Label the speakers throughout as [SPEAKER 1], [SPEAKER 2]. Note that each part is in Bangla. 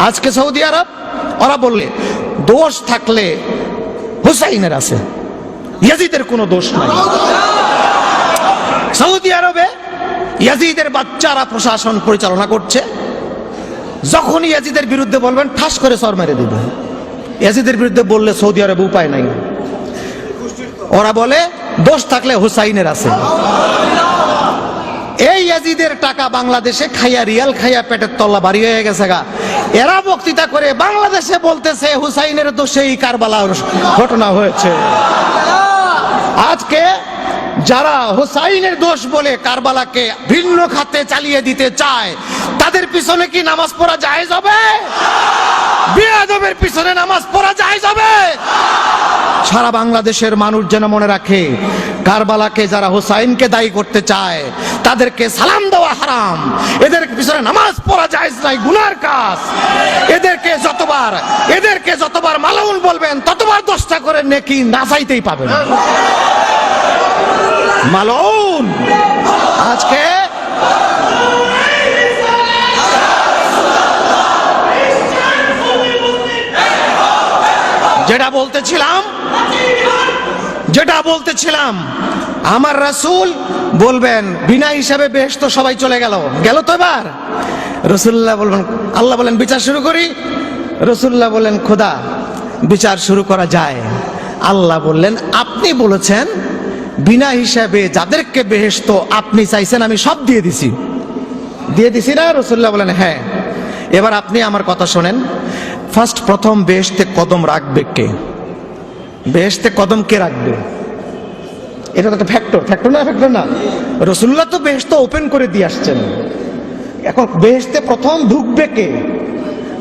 [SPEAKER 1] আজকে সৌদি আরব ওরা বললে দোষ থাকলে হুসাইনের আছে, ইয়াজিদের কোনো দোষ নাই। সৌদি আরবে ইয়াজিদের বাচ্চারা প্রশাসন পরিচালনা করছে, যখনই ইয়াজিদের বিরুদ্ধে বলবেন ঠাস করে সর মেরে দিবে। ইয়াজিদের বিরুদ্ধে বললে সৌদি আরবে উপায় নাই, ওরা বলে দোষ থাকলে হুসাইনের আছে। এই ইয়াজিদের টাকা বাংলাদেশে খাইয়া, রিয়াল খাইয়া পেটের তল্লা বাড়ি হয়ে গেছে গা। এরা বক্তৃতা করে বাংলাদেশে বলতেছে হুসাইনের দোষেই কারবালার ঘটনা হয়েছে। আজকে যারা হুসাইনের দোষ বলে কারবালাকে ভিন্ন খাতে চালিয়ে দিতে চায়, তাদের পিছনে কি নামাজ পড়া জায়েজ হবে? বেয়াদবের পিছনে নামাজ পড়া জায়েজ হবে? সারা বাংলাদেশের মানুষ যেন মনে রাখে, কারবালাকে যারা হুসাইনকে দায়ী করতে চায় তাদেরকে সালাম দেওয়া হারাম, এদের পিছনে নামাজ পড়া জায়েজ নাই, গুনার কাজ। এদেরকে যতবার মালাউন বলবেন ততবার 10টা করে নেকি না চাইতেই পাবেন। মালাউন আজকে যেটা বলতেছিলাম আমার রাসূল বলবেন বিনা হিসাবে বেহেশত সবাই চলে গেল তো। এবার রাসূলুল্লাহ বলবেন, আল্লাহ বলেন বিচার শুরু করি, রাসূলুল্লাহ বলেন খোদা বিচার শুরু করা যায়। আল্লাহ বললেন আপনি বলেছেন বিনা হিসাবে যাদেরকে বেহেশত আপনি চাইছেন আমি সব দিয়ে দিছি না? রাসূলুল্লাহ বলেন হ্যাঁ। এবার আপনি আমার কথা শোনেন, প্রথম বেহেশতে কদম রাখবে কে? বেহেশতে কদম কে রাখবে? এটা তো একটা ফ্যাক্টর না। রাসূলুল্লাহ তো বেহেশত ওপেন করে দিয়ে আসছেন, এখন বেহেশতে প্রথম ঢুকবে কে?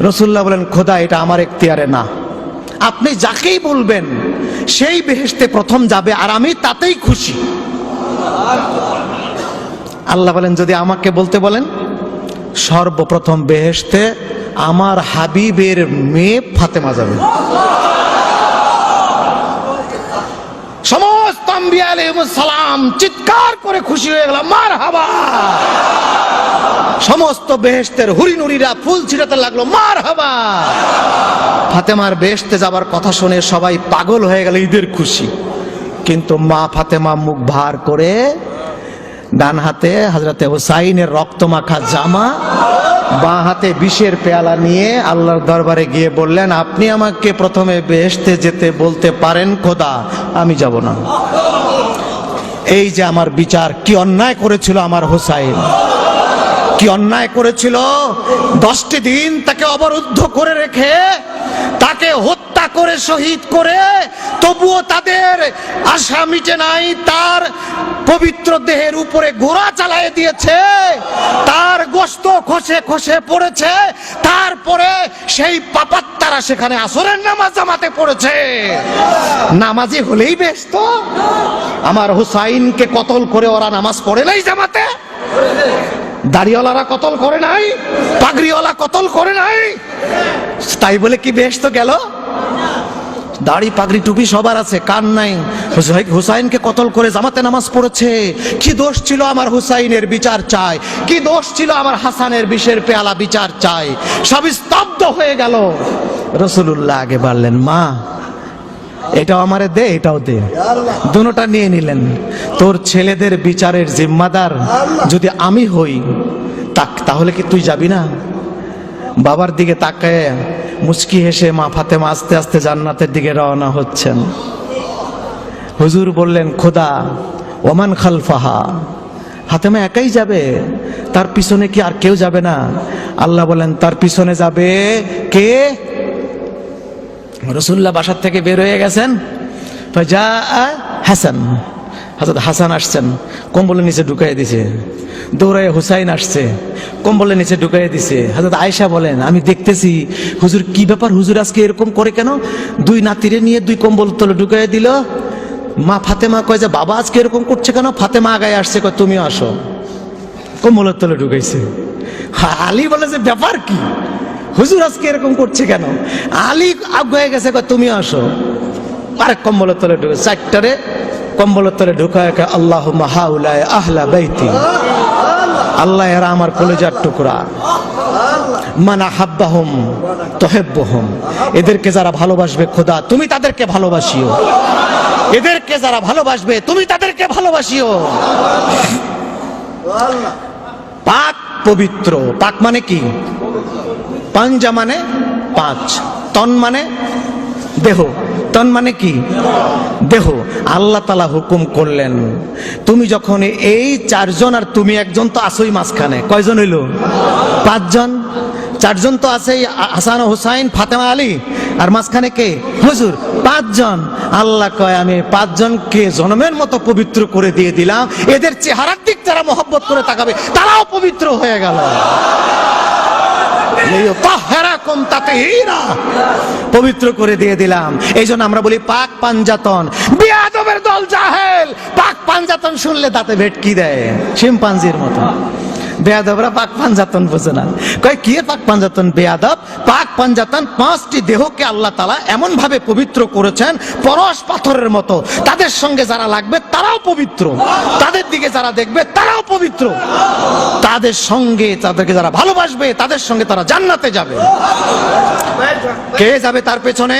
[SPEAKER 1] রাসূলুল্লাহ বলেন খোদা এটা আমার এখতিয়ারে না, আপনি যাকেই বলবেন সেই বেহেশতে প্রথম যাবে, আর আমি তাতেই খুশি। আল্লাহ বলেন যদি আমাকে বলতে বলেন, সর্বপ্রথম বেহেশতে আমার হাবিবের মেয়ে ফাতেমা যাবে। সমস্ত আম্বিয়া আলাইহিস সালাম চিৎকার করে খুশি হয়ে গেল, মারহাবা। সমস্ত বেহেশতের হুরিনুরিরা ফুল ছিটাতে লাগলো, মারহাবা। ফাতেমার বেহেশতে যাবার কথা শুনে সবাই পাগল হয়ে গেল, ঈদের খুশি। কিন্তু মা ফাতেমা মুখ ভার করে ডান হাতে হযরতে হুসাইনের রক্তমাখা জামা, বাঁ হাতে বিষের পেয়ালা নিয়ে আল্লাহর দরবারে গিয়ে বললেন আপনি আমাকে প্রথমে বেহেশতে যেতে বলতে পারেন খোদা, আমি যাব না। এই যে আমার বিচার, কি অন্যায় করেছিল আমার হুসাইন, কি অন্যায় করেছিল। 10টি দিন তাকে অবরুদ্ধ করে রেখে, তাকে হত্যা করে শহীদ করে, তবুও তাদের আশা মিটে নাই। তার পবিত্র দেহের উপরে ঘোড়া চালিয়ে দিয়েছে, তার গোশত খসে পড়েছে। তারপরে সেই পাপাত্তারা সেখানে আসরের নামাজ জামাতে পড়েছে। নামাজি হলেই বেহেশত। আমার হুসাইনকে কতল করে ওরা নামাজ পড়ে নাই জামাতে? দাড়িওয়ালারা কতল করে নাই? পাগড়িওয়ালা কতল করে নাই? তাই বলে কি বেহেশত গেল? দাড়ি পাগড়ি টুপি সবার আছে, কান নাই। হুসাইনকে কতল করে জামাতে নামাজ পড়েছে। কি দোষ ছিল আমার হুসাইনের? বিচার চাই। কি দোষ ছিল আমার হাসানের? বিষের পেয়ালা বিচার চাই। সব স্তব্ধ হয়ে গেল। রাসূলুল্লাহ আগে বললেন মা এটাও আমারে দে, এটাও দে, দুটোটা নিয়ে নিলেন। তোর ছেলেদের বিচারের জিম্মাদার যদি আমি হই তাহলে কি তুই যাবি না? বাবার দিকে তাকায় মুচকি হেসে মা ফাতেমা আস্তে আস্তে জান্নাতের দিকে রওনা হচ্ছেন। হুজুর বললেন খোদা ওমান খালফাহা, ফাতেমা একাই যাবে, তার পিছনে কি আর কেউ যাবে না? আল্লাহ বলেন তার পিছনে যাবে কে? রাসূলুল্লাহ বাসার থেকে বের হয়ে গেছেন, ফাজা হাসান, হযরত হাসান আসছেন, কম্বলের নিচে ঢুকাই দিছে। দৌড়ায় হুসাইন আসছে, কম্বলের নিচে ঢুকাই দিছে। হযরত আয়েশা বলেন আমি দেখতেছি হুজুর কি ব্যাপার, হুজুর আজকে এরকম করে কেন? 2 নাতিরে নিয়ে 2 কম্বল তলে ঢুকাই দিল। মা ফাতেমা কয় যে বাবা আজকে এরকম করছে কেন? ফাতেমা আগায় আসছে, কয় তুমি আসো, কম্বলের তলে ঢুকাইছে। আলী বলে যে ব্যাপার কি, হুজুর আজকে এরকম করছে কেন? আলী আগে গেছে, কয় তুমি আসো, আরেক কম্বলের তলে ঢুকে 4টারে কম্বলের তলে ঢুকায় আল্লাহুম্মা হাউলায়ে আহলা বাইতি, আল্লাহ এরা আমার কলিজার টুকরা। মান আহাব্বাহুম তুহিব্বুহুম, এদেরকে যারা ভালোবাসবে খোদা তুমি তাদেরকে ভালোবাসিও, এদেরকে যারা ভালোবাসবে তুমি তাদেরকে ভালোবাসিও। পাক পবিত্র, পাক মানে কি? পাঞ্জা মানে পাঁচ, তন মানে দেহ, তন মানে কি? দেহ। আল্লাহ তাআলা হুকুম করলেন তুমি যখন এই চারজন আর তুমি একজন তো আসোই মাঝখানে, কয়জন হইল? পাঁচজন। চারজন তো আছে, হাসান হুসাইন ফাতেমা আলী, আর মাঝখানে কে? হুজুর। পাঁচজন। আল্লাহ কয় আমি পাঁচজনকে জন্মের মতো পবিত্র করে দিয়ে দিলাম, এদের চেহারার দিক যারা মহব্বত করে তাকাবে তারাও পবিত্র হয়ে গেল। পবিত্র করে দিয়ে দিলাম। এই জন্য আমরা বলি পাক পাঞ্জাতন। বেয়াদবের দল জাহেল, পাক পাঞ্জাতন শুনলে দাঁতে ভেটকি দেয় শিম্পাঞ্জির মতো। বেয়াদবরা পাক পাঞ্জাতন বোঝে না, কয় কি পাক পাঞ্জাতন? বেয়াদব পাক পাঞ্জাতন পাঁচটি দেহকে আল্লাহ তাআলা এমন ভাবে পবিত্র করেছেন পরশ পাথরের মতো, তাদের সঙ্গে যারা লাগবে তারাও পবিত্র, তাদের দিকে যারা দেখবে তারাও পবিত্র, তাদের সঙ্গে তাদেরকে যারা ভালোবাসবে তাদের সঙ্গে তারা জান্নাতে যাবে। কে যাবে তার পেছনে?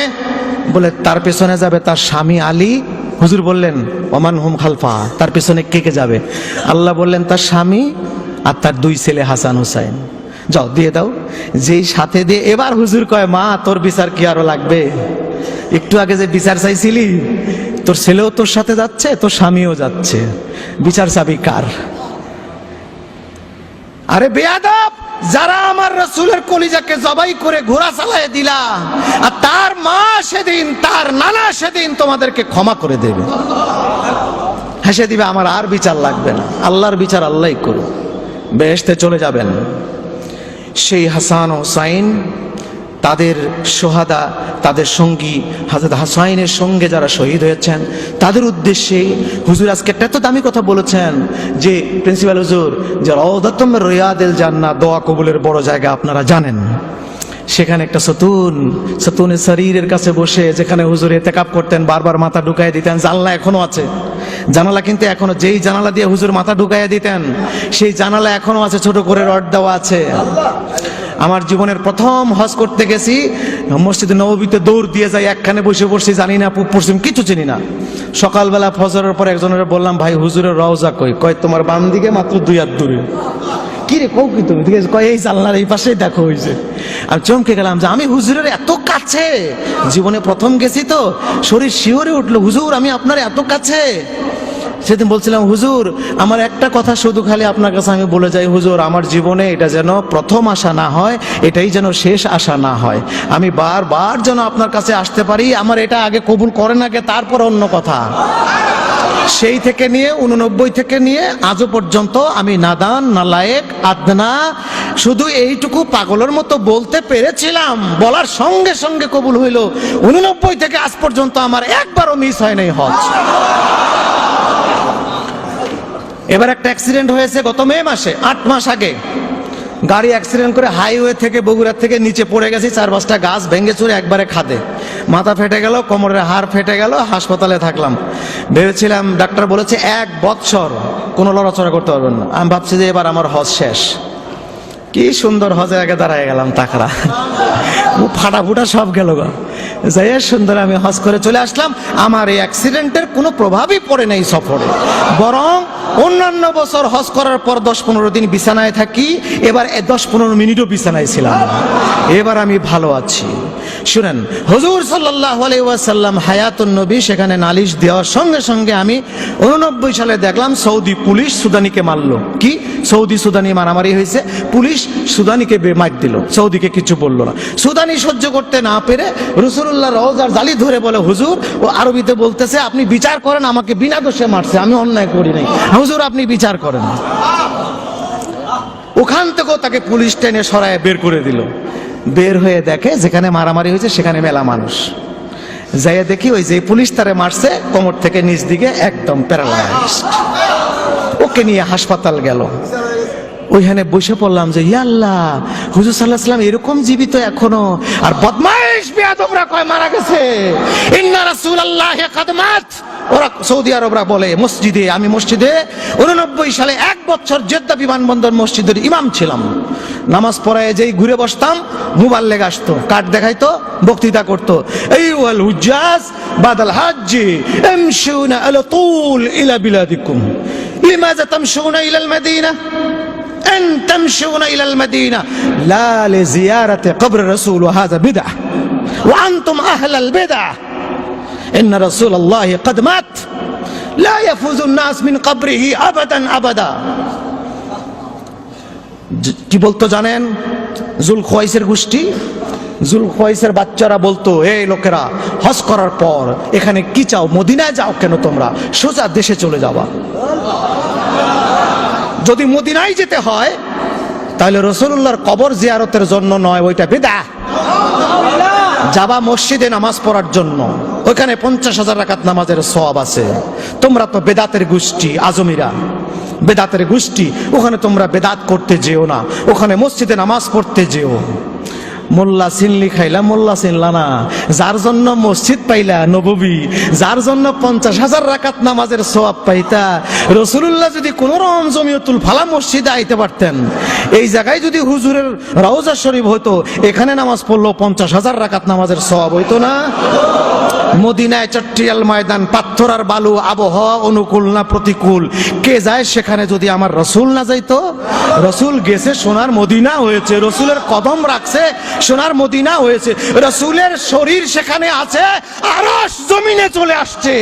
[SPEAKER 1] বলে তার পেছনে যাবে তার স্বামী আলী। হুজুর বললেন ওমান হুম খালফা, তার পেছনে কে কে যাবে? আল্লাহ বললেন তার স্বামী আর তার দুই ছেলে হাসান হুসাইন। যাও দিয়ে দাও। যেই সাথে দিয়ে এবার হুজুর কয় মা তোর বিচার কি আরো লাগবে? একটু আগে যে বিচার চাইছিলি, তোর ছেলেও তোর সাথে যাচ্ছে, তোর স্বামীও যাচ্ছে, বিচার চাবি কার? আরে বেয়াদব, যারা আমার রাসূলের কলিজাকে জবাই করে ঘোড়া চালায় দিলা, আর তার মা সেদিন, তার নানা সেদিন তোমাদেরকে ক্ষমা করে দেবে, হেসে দিবে, আমার আর বিচার লাগবে না, আল্লাহর বিচার আল্লাহই করুন, বেহেশতে চলে যাবেন। সেই হাসান হুসাইন তাদের সোহাদা, তাদের সঙ্গী হযরত হাসাইনের সঙ্গে যারা শহীদ হয়েছেন তাদের উদ্দেশ্যে হুজুর আজকে এত দামি কথা বলেছেন যে প্রিন্সিপাল হুজুর যে রাউদাতুম মির রিয়াদিল জান্নাহ, দোয়া কবুলের বড় জায়গা আপনারা জানেন। সেখানে একটা সতুনে শরীরের কাছে বসে যেখানে হুজুর ইতিকাফ করতেন, বারবার মাথা ঢুকায় দিতেন। জানলা এখনো আছে, জানালা কিন্তু এখনো, যেই জানালা দিয়ে হুজুর মাথা ঢুকাইয়া দিতেন সেই জানালা এখনো আছে, ছোট করে রড দেওয়া আছে। আমার জীবনের প্রথম হজ করতে গেছি, মসজিদে নববীতে দৌড় দিয়ে যাই, একখানে বসে পড়ছি, জানি না পূব পশ্চিম কিছু চিনি না। সকালবেলা ফজরের পর একজনের বললাম ভাই হুজুরের রওজা কই? কয় তোমার বাম দিকে মাত্র 2 হাত দূরে। কি রে কও কি তুমি? কয় এই জানলার এই পাশেই দেখো হয়েছে। আর চমকে গেলাম যে আমি হুজুরের এত কাছে, জীবনে প্রথম গেছি তো শরীর শিহরে উঠলো, হুজুর আমি আপনার এত কাছে। সেদিন বলছিলাম হুজুর আমার একটা কথা শুধু খালি আপনার কাছে আমি বলে যাই, হুজুর আমার জীবনে এটা যেন প্রথম আশা না হয়, এটাই যেন শেষ আশা না হয়, আমি বারবার যেন আপনার কাছে আসতে পারি, আমার এটা আগে কবুল করেন আগে, তারপর অন্য কথা। সেই থেকে নিয়ে 89 থেকে নিয়ে আজও পর্যন্ত আমি নাদান, নালায়েক, আদনা, শুধু এইটুকু পাগলের মতো বলতে পেরেছিলাম, বলার সঙ্গে সঙ্গে কবুল হইল। 89 থেকে আজ পর্যন্ত আমার একবারও মিস হয় নাই হজ। এবার একটা অ্যাক্সিডেন্ট হয়েছে গত মে মাসে, 8 মাস আগে। গাড়ি অ্যাক্সিডেন্ট করে হাইওয়ে থেকে, বগুড়া থেকে নিচে পড়ে গেছি, 4-5টা গাছ ভেঙে চুরে একবারে খাদে, মাথা ফেটে গেল, কোমরের হাড় ফেটে গেল, হাসপাতালে থাকলাম। ভেবেছিলাম, ডাক্তার বলেছে 1 বছর কোনো লড়াচড়া করতে পারবেন না। আমি ভাবছি যে এবার আমার হজ শেষ। কি সুন্দর হজে আগে দাঁড়ায় গেলাম, তাকরা ফাটা ফুটা সব গেল গা, যাই সুন্দর আমি হজ করে চলে আসলাম। আমার এই অ্যাক্সিডেন্টের কোনো প্রভাবই পড়ে নাই সফরে, বরং অন্যান্য বছর হজ করার পর 10-15 দিন বিছানায় থাকি, এবার 10-15 মিনিটও বিছানায় ছিলাম, এবার আমি ভালো আছি। শুনেন, হুজুর সাল্লাল্লাহু আলাইহি ওয়াসাল্লাম হায়াতুন নবী, সেখানে নালিশ দেওয়ার সঙ্গে সঙ্গে আমি 89 সালে দেখলাম সৌদি পুলিশ সুদানিকে মারলো। কি সৌদি সুদানি মারামারি হয়েছে, পুলিশ সুদানিকে মার দিল, সৌদিকে কিছু বললো না। সুদানি সহ্য করতে না পেরে রাসূলুল্লাহ রওজার জালি ধরে বলে হুজুর, ও আরবিতে বলতেছে আপনি বিচার করেন, আমাকে বিনা দোষে মারছে, আমি অন্যায় করি নাই, হুজুর আপনি বিচার করেন। ওখান থেকেও তাকে পুলিশ টেনে সরায় বের করে দিল। বের হয়ে দেখে যেখানে মারামারি হয়েছে সেখানে মেলা মানুষ, যাইয়া দেখি ওই যে পুলিশ তারে মারছে কোমর থেকে নিচ দিকে একদম প্যারালাইজড, ওকে নিয়ে হাসপাতাল গেল। ওইখানে বসে পড়লাম যে ইয়া আল্লাহ, হুজুর সাল্লাল্লাহু আলাইহি ওয়াসাল্লাম এরকম জীবিত এখনো, আর বদমাইশ কুরাইশ বেয়াদবরা কয় মারা গেছে। ইন্না রাসূলুল্লাহি কাদ মাত। ওরা সৌদি আরবরা বলে মসজিদে, আমি মসজিদে 89 সালে 1 বছর জেদ্দা বিমানবন্দর মসজিদের ইমাম ছিলাম। নামাজ পড়ায় যেই ঘুরে বসতাম, মুবাল্লিগ আসতো, কার্ড দেখাইতো, বক্তৃতা করতো, আইয়ুহাল হুজ্জাজ বাদাল হাজ্জি ইমশুনা আলা তুল ইলা বিলাদিকুম লিমাযা তামশুনা ইলা আল মাদিনা أن تمشون إلى المدينة لا لزيارة قبر الرسول وهذا بدعة وأنتم أهل البدعة إن رسول الله قد مات لا يفوز الناس من قبره أبدا أبدا কি বলতো জানেন? জুলখওয়াইসের গোষ্ঠী, জুলখওয়াইসের বাচ্চারা বলতো, এই লোকেরা হজ করার পর এখানে কি চাও? মদিনায় যাও কেন? তোমরা সোজা দেশে চলে যাবা। যদি মদিনায় যেতে হয় তাহলে রাসূলুল্লাহর কবর জিয়ারতের জন্য নয়, ওইটা বিদআহ। যাবা মসজিদে নামাজ পড়ার জন্য, ওখানে 50,000 রাকাত নামাজের সওয়াব আছে। তোমরা তো বেদাতের গোষ্ঠী, আজমিরা বেদাতের গোষ্ঠী, ওখানে তোমরা বেদাত করতে যেও না, ওখানে মসজিদে নামাজ পড়তে যেও। মোল্লা চিনলি খাইলা, মোল্লা চিনলা না। যার জন্য মসজিদ পাইলা নববী, যার জন্য 50,000 রাকাত নামাজের সওয়াব পাইতা, রাসূলুল্লাহ যদি কোন রকম জমিয়তুল ফালা মসজিদে আইতে পারতেন, এই জায়গায় যদি হুজুরের রওজা শরীফ হতো, এখানে নামাজ পড়লো 50,000 রাকাত নামাজের সওয়াব হইতো না? মদিনায় চট্টিয়াল ময়দান, পাথর আর বালু, আবহাওয়া অনুকূল না প্রতিকূল, কে যায় সেখানে যদি আমার রসুল না যাইতো? রসুল গেছে, সোনার মদিনা হয়েছে, রসুলের কদম রাখছে, সোনার মদিনা হয়েছে, রসুলের শরীর সেখানে আছে, আরশ জমিনে চলে আসছে।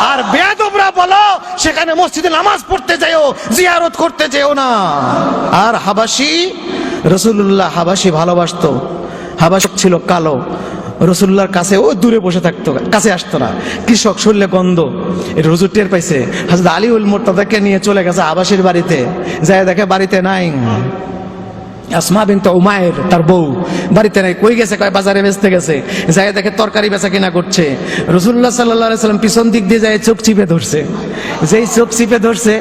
[SPEAKER 1] আর বেয়াদবরা বলো সেখানে মসজিদে নামাজ পড়তে যাও, জিয়ারত করতে যেও না। আর হাবাসি, রাসূলুল্লাহ হাবাসি ভালোবাসতো। হাবাসি ছিল কালো, রাসূলুল্লাহর কাছে ও দূরে বসে থাকতো, কাছে আসতো না। কৃষক, শরীরে গন্ধ, এটা হুজুর টের পাইছে। হযরত আলীউল মুর্তাদাকে নিয়ে চলে গেছে হাবাসির বাড়িতে, যায় দেখে বাড়িতে নাই। আসমা বিনতে উমায়ের তার বউ বাড়িতে নাই। কই গেছে? কয় বাজারে বেচতে গেছে। যায় দেখে তরকারি বেচা কিনা করছে। রাসূলুল্লাহ সাল্লাল্লাহু আলাইহি সাল্লাম পিছন দিক দিয়ে যায় চোখ চিপে ধরছে। যেই চোখ চিপে ধরছে,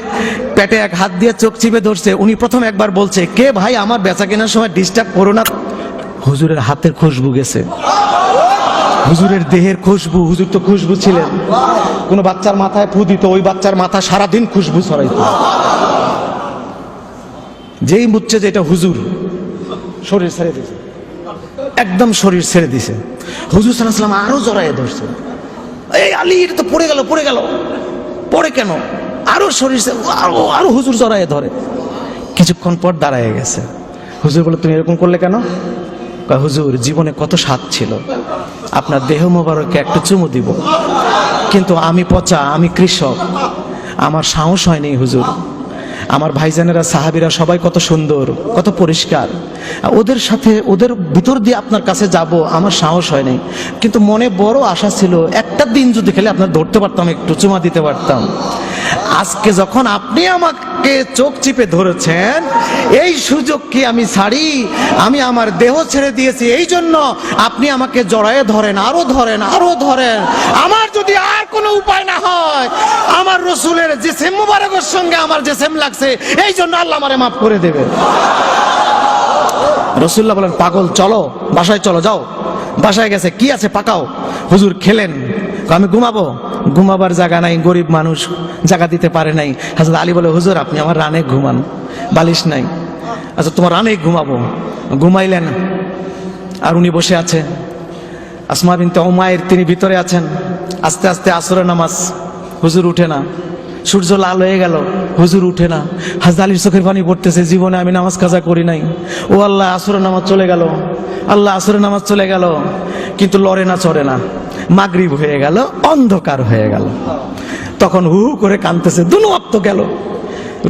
[SPEAKER 1] পেটে এক হাত দিয়ে চোখ চিপে ধরছে, উনি প্রথম একবার বলছে, কে ভাই আমার বেচা কেনার সময় ডিস্টার্ব করো না। হুজুরের হাতের খুশবু গেছে, হুজুরের দেহের খুশবু। হুজুর তো খুশবু ছিলেন, কোন বাচ্চার মাথায় ফু দিত, ওই বাচ্চার মাথা সারাদিন খুশবু ছড়াইত। যেই বুঝছে যে এটা হুজুর, শরীর ছেড়ে দিছে, একদম শরীর ছেড়ে দিছে। হুজুর সাল্লাল্লাহু আলাইহি ওয়াসাল্লাম আরো জড়ায় ধরছে, এই আলী এটা তো পড়ে গেল, পড়ে গেল, পড়ে কেন? আরো শরীর, আরো হুজুর জড়ায় ধরে। কিছুক্ষণ পর দাঁড়ায় গেছে। হুজুর বলে, তুমি এরকম করলে কেন? কয়, হুজুর জীবনে কত স্বাদ ছিল, আপনার দেহ মোবারকে একটু চুমু দিব, কিন্তু আমি পচা, আমি কৃষক, আমার সাহস হয়নি হুজুর। আমার ভাইজানেরা, সাহাবীরা সবাই কত সুন্দর, কত পরিষ্কার, ওদের সাথে, ওদের ভিতর দিয়ে আপনার কাছে যাব, আমার সাহস হয়নি। কিন্তু মনে বড় আশা ছিল, একটা দিন যদি খেলে আপনার ধরতে পারতাম, একটু চুমা দিতে পারতাম। আজকে যখন আপনি আমাকে চোখ চিপে ধরেছেন, এই সুযোগ কি আমি ছাড়ি? আমি আমার দেহ ছেড়ে দিয়েছি, এই জন্য আপনি আমাকে জড়ায়ে ধরেন, আরো ধরেন, আরো ধরেন। আমার যদি আর কোনো উপায় না হয়, আমার রসুলের জিসিম মুবারকের সঙ্গে আমার জিসিম লাগছে, এই জন্য আল্লাহ আমারে মাফ করে দেবে। রাসূলুল্লাহ বলেন, পাগল, চলো বাসায় চলো, যাও। বাসায় গেছে, কি আছে পাকাও। হুজুর খেলেন, আমি ঘুমাবো, ঘুমাবার জায়গা নাই, গরিব মানুষ, জায়গা দিতে পারে নাই। হযরত আলী বলে, হুজুর আপনি আমার রানে ঘুমান, বালিশ নাই। আচ্ছা তোমার রানে ঘুমাবো। ঘুমাইলেন, আর উনি বসে আছে। আসমা বিনতে উমায়ের, তিনি ভিতরে আছেন। আস্তে আস্তে আসরের নামাজ, হুজুর উঠে না। সূর্য লাল হয়ে গেল, হুজুর উঠে না। হযরত আলীর চোখের পানি পড়তেছে, জীবনে আমি নামাজ কাজা করি নাই। ও আল্লাহ, আসরের নামাজ চলে গেল, আল্লাহ আসরের নামাজ চলে গেল, কিন্তু লড়ে না, চড়ে না। মাগরিব হয়ে গেল, অন্ধকার হয়ে গেল। তখন হু হু করে কাঁদতেছে, দুনো ওয়াক্ত গেল।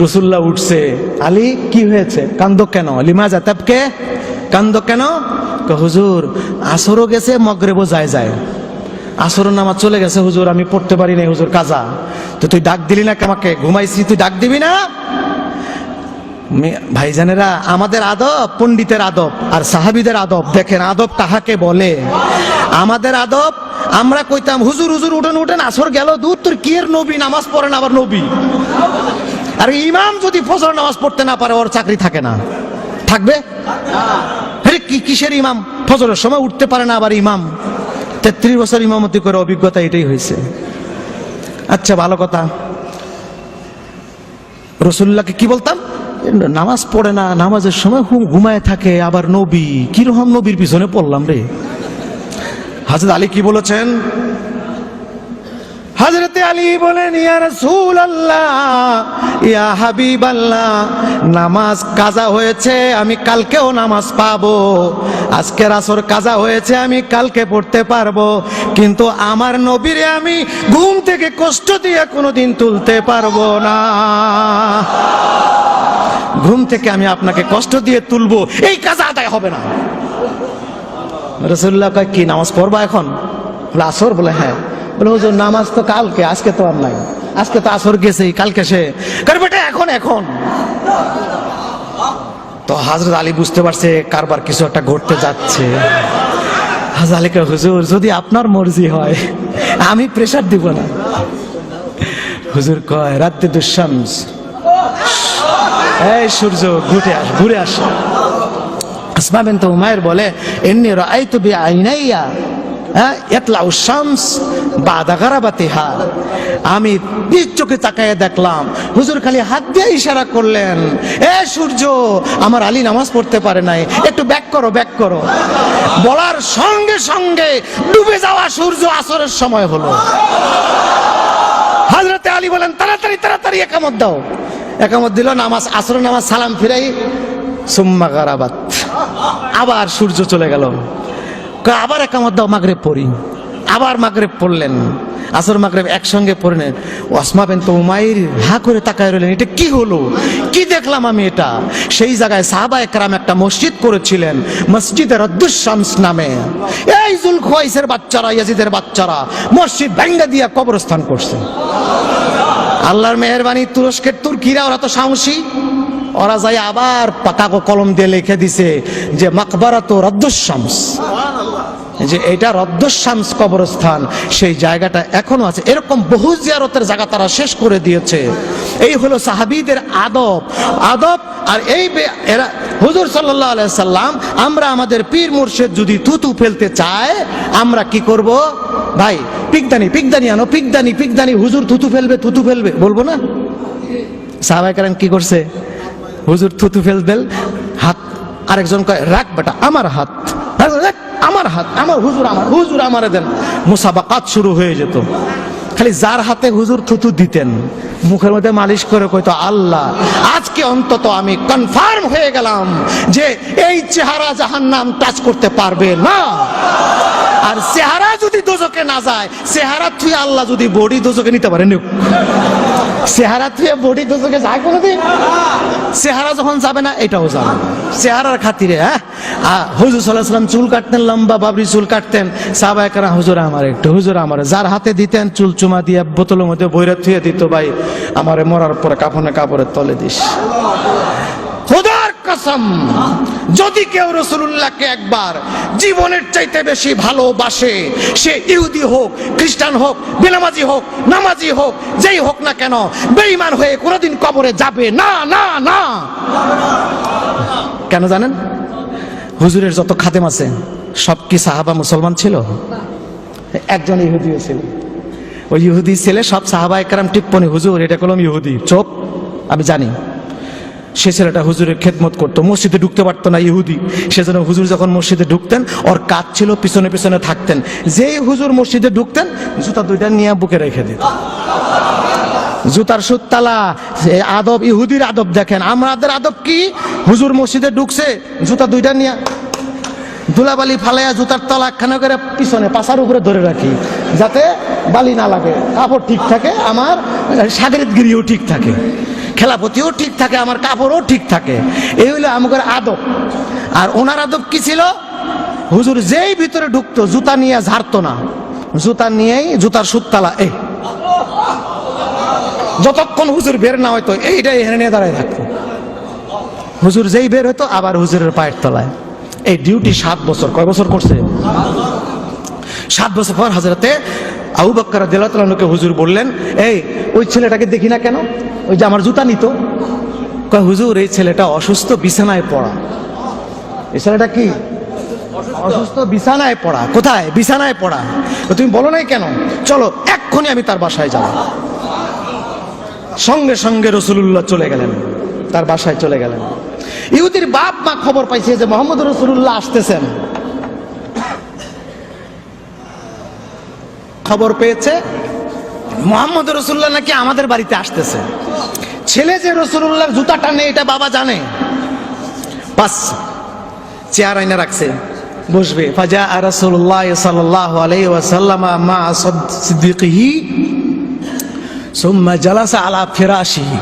[SPEAKER 1] রাসূলুল্লাহ উঠছে, আলী কি হয়েছে, কান্দো কেন? লিমাজা তাবকে, কান্দো কেন? হুজুর আসরও গেছে, মাগরিবও যায় যায়, আসরের নামাজ চলে গেছে হুজুর, আমি পড়তে পারি নাই হুজুর, কাজা। তো তুই ডাক দিলি না আমাকে? ঘুমাইছি, তুই ডাক দিবি না? ভাইজানেরা, আমাদের আদব পণ্ডিতের আদব আর সাহাবীদের আদব দেখেন, আদব কাহাকে বলে। আমাদের আদব, আমরা কইতাম, হুজুর হুজুর উঠেন উঠেন, আসর গেল, দূর তোর কি এর নবী, নামাজ পড়েন আবার নবী। আর ইমাম যদি ফজর নামাজ পড়তে না পারে, ওর চাকরি থাকে না, থাকবে? আরে কি কিসের ইমাম, ফজরের সময় উঠতে পারে না আবার ইমাম। 33 বছর ইমামতি করে অভিজ্ঞতা এটাই হয়েছে। আচ্ছা ভালো কথা, রাসূলুল্লাহকে কি বলতাম, নামাজ পড়ে না, নামাজের সময় ঘুমায় থাকে, আবার নবী, কিরকম নবীর পিছনে পড়লাম রে। হযরত আলী কি বলেছেন? হযরতে আলী বলেন, ইয়া রাসূলুল্লাহ, ইয়া হাবিবাল্লাহ, নামাজ কাজা হয়েছে, আমি কালকেও নামাজ পাবো। আজকের আসর কাজা হয়েছে, আমি কালকে পড়তে পারবো, কিন্তু আমার নবীরে আমি ঘুম থেকে কষ্ট দিয়ে কোনোদিন তুলতে পারবো না। ঘুম থেকে আমি আপনাকে কষ্ট দিয়ে তুলবো, এই কাজা আদায় হবে না। রাসূলুল্লাহ কয়, কি নামাজ পড়বা এখন? বলে আসর। বলে হ্যাঁ। বলে হুজুর নামাজ তো কালকে, আজকে তো আর নাই, আজকে তো আসর গেছেই, কালকে সে কার বেটা এখন এখন। তো হযরত আলী বুঝতে পারছে কারবার কিছু একটা ঘটতে যাচ্ছে। হযরত আলী কয়, হুজুর যদি আপনার মর্জি হয় আমি প্রেসার দিব না। হুজুর কয়, রাতে দুঃশামস, এই সূর্য ঘুরে আস। আসমা বিনত উমাইর বলে, ইন্নী রাআইতু বিআইনাইয়া ইয়াতলাউ শামস বাদা গারাবাতিহা, আমি নিজ চোখে তাকায় দেখলাম হুজুর খালি হাত দিয়ে ইশারা করলেন, এ সূর্য, আমার আলী নামাজ পড়তে পারে নাই, একটু ব্যাক করো, ব্যাক করো। বলার সঙ্গে সঙ্গে ডুবে যাওয়া সূর্য আসরের সময় হলো। হযরতে আলী বলেন, তাড়াতাড়ি তাড়াতাড়ি একামত দাও। একামত দিল, নামাজ, আসরের নামাজ সালাম ফিরাই, সুম্মা গারাবাত, আবার সূর্য চলে গেল। আবার একামত দাও, মাগরিব পড়ি। আবার মাগরিব পড়লেন, আসর মাগরিব একসঙ্গে পড়লেন। আসমা বিনত উমাইর হা করে তাকায় রইলেন, এটা কি হলো, কি দেখলাম আমি এটা। সেই জায়গায় সাহাবায়ে কেরাম একটা মসজিদ করেছিলেন, মসজিদে রদ্দুস শামস নামে। এই যুলখওয়াইসের বাচ্চারা, ইয়াজিদের বাচ্চারা মসজিদ ভাঙা দিয়া কবরস্থান করছে। আল্লাহর মেহেরবানি, তুরস্কের তুর্কিরা ওরা তো সাহসী, ওরা যাই আবার পাকা কলম দিয়ে লিখে দিছে যে মাকবারাতু রদ্দুস শামস, যে এটা রদ্দুস শামস কবরস্থান, সেই জায়গাটা এখনো আছে। এরকম বহু জিয়ারতের জায়গা তারা শেষ করে দিয়েছে। এই হলো সাহাবীদের আদব। আর এই এরা হুজুর সাল্লাল্লাহু আলাইহি সাল্লাম, আমরা আমাদের পীর মুর্শিদ যদি থুতু ফেলতে চায় আমরা কি করব? ভাই পিকদানি আনো, পিকদানি, হুজুর থুতু ফেলবে বলবো না? সাহাবায়ে কেরাম কি করছে? হুজুর থুতু ফেলবেন, হাত, আরেকজন কয় রাখ বেটা আমার হাত, আমার হুজুর আমারে দেন। মুসাবাকাত শুরু হয়ে যেত। খালি যার হাতে হুজুর থুতু দিতেন মুখের মধ্যে মালিশ করে কইতো, আল্লাহ আজকে অন্তত আমি কনফার্ম হয়ে গেলাম যে এই চেহারা জাহান্নাম টাচ করতে পারবে না। আর চেহারা যদি দোজকে না যায়, চেহারা থুয়ে আল্লাহ যদি বডি দোজকে নিতে পারেন, চেহারা থুয়ে বডি দোজকে যায় কোনোদিন? চেহারা যখন যাবে না এটাও যাবে না, চেহারার খাতিরে। হ্যাঁ, হুজুর সাল্লাল্লাহু আলাইহি ওয়াসাল্লাম চুল কাটতেন, লম্বা বাবরি চুল কাটতেন। সাহাবায়ে কেরাম, হুজুর আমার, যার হাতে দিতেন চুল চুমা দিয়ে বোতলের মধ্যে বইরা থুয়ে দিত, ভাই আমারে মরার পরে কাপড়ের তলে দিস। খোদার কসম, যদি কেউ রাসূলুল্লাহকে একবার জীবনের চাইতে বেশি ভালোবাসে, সে ইহুদি হোক, খ্রিস্টান হোক, বেনামাজি হোক, নামাজি হোক, যেই হোক না কেন, বেঈমান হয়ে কোনোদিন কবরে যাবে না, না, না। কেন জানেন? হুজুরের যত খাদেম আছে সব কি সাহাবা মুসলমান ছিল? একজন ইহুদিও ছিল। ওই ইহুদি ছেলে সব সাহাবায়ে কেরাম টিপ্পনি, হুজুর এটা কলম ইহুদি, চোপ, আমি জানি। সে ছেলেটা হুজুরের খেদমত করতো, মসজিদে ঢুকতে পারতো না, ইহুদি। সেজন্য হুজুর যখন মসজিদে ঢুকতেন, ওর কাজ ছিল পিছনে পিছনে থাকতেন। যেই হুজুর মসজিদে ঢুকতেন, জুতা দুইটা নিয়ে বুকে রেখে দিত, জুতার সুততালা। আদব, ইহুদির আদব দেখেন। আমাদের আদব কি? হুজুর মসজিদে ঢুকছে, জুতা দুইটা নিয়ে ধুলাবালি ফালাইয়া জুতার তলা একখানা করে পিছনে পাছার উপরে ধরে রাখি, যাতে বালি না লাগে, কাপড় ঠিক থাকে, আমার সাগরিদগিরিও ঠিক থাকে, খেলাপতিও ঠিক থাকে, আমার কাপড়ও ঠিক থাকে। এই হইলো আমাদের আদব। আর ওনার আদব কি ছিল? হুজুর যেই ভিতরে ঢুকতো জুতা নিয়ে ঝাড়তো না, জুতা নিয়েই জুতার সুততালা এই যতক্ষণ হুজুর বের না হইতো এইটাই এখানে নিয়ে দাঁড়ায় থাকতো। হুজুর যেই বের হইতো আবার হুজুরের পায়ের তলায়। এই ডিউটি 7 বছর। কয় বছর করছে? 7 বছর পর হযরতে আবু বকর রাদিয়াল্লাহু তাআলা আনহুকে হুজুর বললেন, এই ওই ছেলেটাকে দেখি না কেন, ওই যে আমার জুতা নিত? কয় হুজুর এই ছেলেটা অসুস্থ, বিছানায় পড়া। এই ছেলেটা কি অসুস্থ, বিছানায় পড়া। কোথায়? বিছানায় পড়া। তো তুমি বলো নাই কেন? চলো এক্ষুনি আমি তার বাসায় যাব। সঙ্গে সঙ্গে রাসূলুল্লাহ চলে গেলেন, তার বাসায় চলে গেলেন। ইহুদির বাপ মা খবর পাইছে যে মুহাম্মদ রাসূলুল্লাহ আসতেছেন। খবর পেয়েছে মুহাম্মদ রাসূলুল্লাহ নাকি আমাদের বাড়িতে আসতেছে। ছেলে যে রাসূলুল্লাহর জুতা টানে এটা বাবা জানে। বাস চেয়ার আইনা রাখছে, বসবে। ফাজা রাসূলুল্লাহ সাল্লাল্লাহু আলাইহি ওয়াসাল্লাম মা সিদ্দিকিহি সুম্মা জালাসা আলা ফিরাশিহি।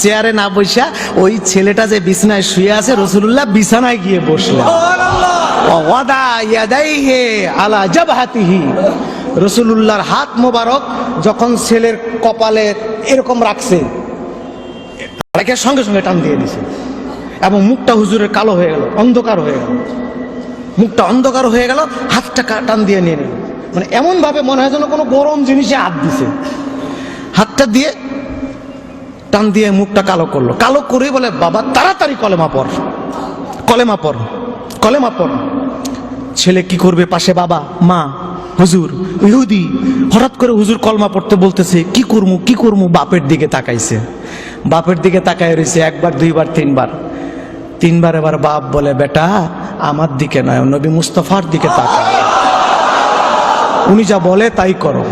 [SPEAKER 1] চেয়ারে না বসা ওই ছেলেটা যে বিছানায় শুয়ে আছে রাসূলুল্লাহ বিছানায় গিয়ে বসলেন। সুবহানাল্লাহ। ওয়াদা ইয়াদাইহি আলা জাবহাতিহি। রাসূলুল্লাহর হাত মোবারক যখন ছেলের কপালে এরকম রাখছে, রেখে সঙ্গে সঙ্গে টান দিয়ে দিছে এবং মুখটা হুজুরের কালো হয়ে গেল, অন্ধকার হয়ে গেল। মুখটা অন্ধকার হয়ে গেল, হাতটা টান দিয়ে নিয়ে নিল। মানে এমন ভাবে মনে হয় যেন কোনো গরম জিনিসে হাত দিছে। হাতটা দিয়ে টান দিয়ে মুখটা কালো করলো। কালো করে বলে, বাবা তাড়াতাড়ি কলেমা পড়, কলেমা পড়, কলেমা পড়। ছেলে কি করবে? পাশে বাবা মা, হুজুর ইহুদি। হঠাৎ করে হুজুর কলমা পড়তে বলতেছে, কি করমু কি করমু? বাপের দিকে তাকাইছে, বাপের দিকে তাকায় রয়েছে। একবার দুইবার তিনবার, তিনবার এবার বাপ বলে, বেটা আমার দিকে নয়, নবী মুস্তাফার দিকে তাকা, উনি যা বলে তাই করো।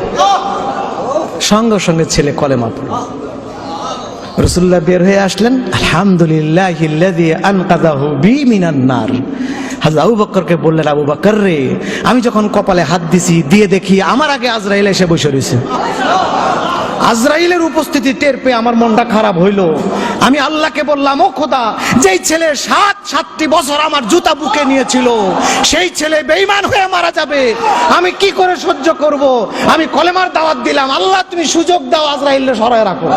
[SPEAKER 1] সঙ্গে সঙ্গে ছেলে কলেমা পড়ল। রাসূলুল্লাহ বের হয়ে আসলেন, আলহামদুলিল্লাহিল্লাযী আনকাযাহু বি মিনান নার। হযরত আবু বকরকে বললেন, আবু বকর রে, আমি যখন কপালে হাত দিছি, দিয়ে দেখি আমার আগে আজরাইল এসে বসে রয়েছে। আজরাইলের উপস্থিতি টের পেয়ে আমার মনটা খারাপ হইল। আমি আল্লাহকে বললাম, ও খোদা, যেই ছেলে 7টি বছর আমার জুতা বুকে নিয়েছিল, সেই ছেলে বেঈমান হয়ে মারা যাবে, আমি কি করে সহ্য করব? আমি কলেমার দাওয়াত দিলাম, আল্লাহ তুমি সুযোগ দাও, আজরাইলকে সরায় রাখো।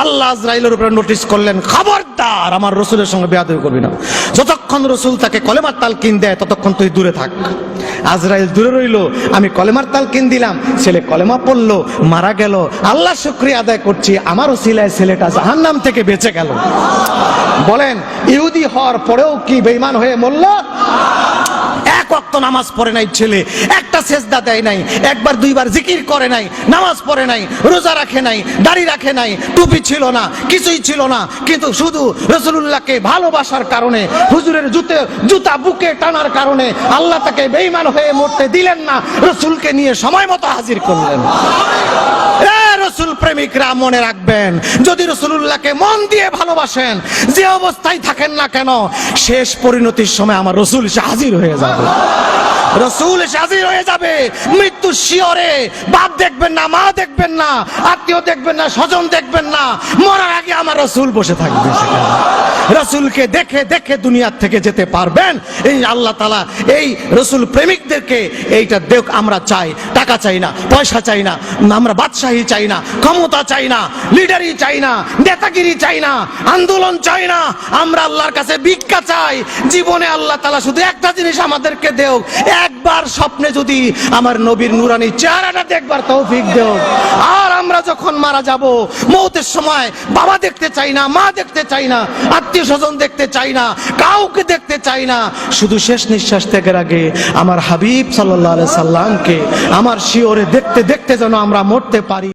[SPEAKER 1] আল্লাহ আজরাইলের উপরে নোটিশ করলেন, খবরদার আমার রাসূলের সঙ্গে বেয়াদবি করবি না। যতক্ষণ রাসূল তাকে কলেমার তালকিন দেয় ততক্ষণ তুই দূরে থাক। আজরাইল দূরে রইল, আমি কলেমার তালকিন দিলাম, ছেলে কলেমা পড়লো, মারা গেল। আল্লাহ শুকরিয়া আদায় করছি, আমার ওসিলায় ছেলেটা জাহান্নাম থেকে বেঁচে গেল। বলেন, ইহুদি হওয়ার পরেও কি বেঈমান হয়ে মরল? এক ওয়াক্ত নামাজ পড়ে নাই ছেলে, একটা সেজদা দেয় নাই, একবার দুইবার জিকির করে নাই, নামাজ পড়ে নাই, রোজা রাখে নাই, দাড়ি রাখে নাই, টুপি ছিল না, কিছুই ছিল না, কিন্তু শুধু রাসূলুল্লাহকে ভালোবাসার কারণে, হুজুরের জুতা বুকে টানার কারণে আল্লাহ তাকে বেঈমান হয়ে মরতে দিলেন না, রাসূলকে নিয়ে সময় মতো হাজির করলেন। রাসূল প্রেমিকরা মনে রাখবেন, যদি রাসূলুল্লাহকে মন দিয়ে ভালোবাসেন, যে অবস্থায় থাকেন না কেন, শেষ পরিণতির সময় আমার রাসূল এসে হাজির হয়ে যাবে। রাসূল এসে হাজির হয়ে যাবে মৃত্যুর শিয়রে। বাপ দেখবেন না, মা দেখবেন না, আত্মীয় দেখবেন না, স্বজন দেখবেন না, মরার আগে আমার রাসূল বসে থাকবে সেখানে। রাসূলকে দেখে দেখে দুনিয়ার থেকে যেতে পারবেন। এই আল্লাহ তাআলা এই রাসূল প্রেমিকদেরকে এইটা দেখ। আমরা চাই, টাকা চাই না, পয়সা চাই না, আমরা বাদশাহী চাই না, ক্ষমতা চাই না, লিডারি চাই না, নেতাগিরি চাই না, আন্দোলন চাই না। আমরা আল্লাহর কাছে ভিক্ষা চাই। জীবনে আল্লাহ তাআলা শুধু একটা জিনিস আমাদেরকে দেও, একবার স্বপ্নে যদি আমার নবীর নুরানি চেহারাটা দেখবার তৌফিক দেও। আর আমরা যখন মারা যাব, মৌতের সময় বাবা দেখতে চাই না, মা দেখতে চাই না, আত্মীয় স্বজন দেখতে চাই না, কাউকে দেখতে চাই না। শুধু শেষ নিঃশ্বাস ত্যাগের আগে আমার হাবিব সাল্লাল্লাহু আলাইহি সাল্লামকে আমার শিওরে দেখতে দেখতে যেন আমরা মরতে পারি।